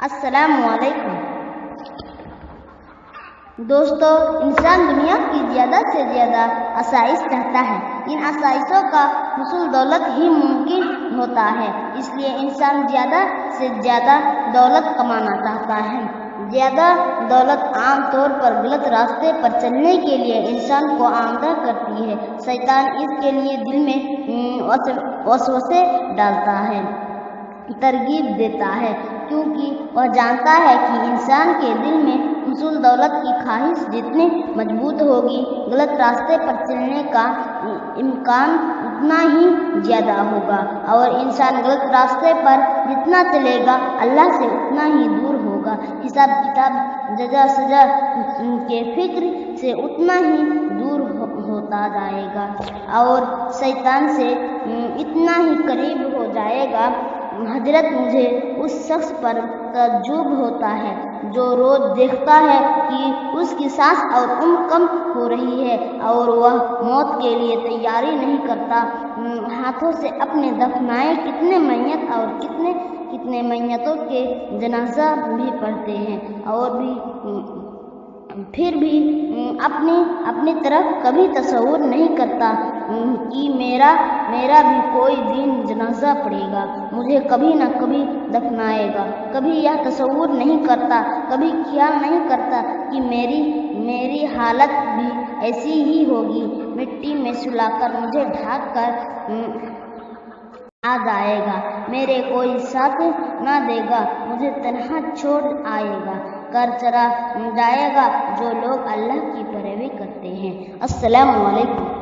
السلام علیکم دوستو، انسان دنیا کی زیادہ سے زیادہ آسائش چاہتا ہے۔ ان آسائشوں کا حصول دولت ہی ممکن ہوتا ہے، اس لیے انسان زیادہ سے زیادہ دولت کمانا چاہتا ہے۔ زیادہ دولت عام طور پر غلط راستے پر چلنے کے لیے انسان کو آمادہ کرتی ہے۔ شیطان اس کے لیے دل میں وسوسے ڈالتا ہے، ترغیب دیتا ہے، کیونکہ وہ جانتا ہے کہ انسان کے دل میں حصول دولت کی خواہش جتنی مضبوط ہوگی، غلط راستے پر چلنے کا امکان اتنا ہی زیادہ ہوگا، اور انسان غلط راستے پر جتنا چلے گا اللہ سے اتنا ہی دور ہوگا۔ حساب کتاب، جزا سزا کے فکر سے اتنا ہی دور ہوتا جائے گا، اور شیطان سے اتنا ہی قریب ہو جائے گا۔ حضرت مجھے اس شخص پر تعجب ہوتا ہے جو روز دیکھتا ہے کہ اس کی سانس اور عمر کم ہو رہی ہے، اور وہ موت کے لیے تیاری نہیں کرتا۔ ہاتھوں سے اپنے دفنائے کتنے میت اور کتنے میتوں کے جنازہ بھی پڑھتے ہیں، اور پھر بھی اپنی طرف کبھی تصور نہیں کرتا کہ میرا بھی کوئی دن جنازہ پڑے گا، مجھے کبھی نہ کبھی دفنائے گا۔ کبھی یہ تصور نہیں کرتا، کبھی خیال نہیں کرتا کہ میری حالت بھی ایسی ہی ہوگی، مٹی میں سلا کر مجھے ڈھانپ کر آ جائے گا، میرے کوئی ساتھ نہ دے گا، مجھے تنہا چھوڑ آئے گا، کر چلا جائے گا جو لوگ اللہ کی پیروی کرتے ہیں۔ السلام علیکم۔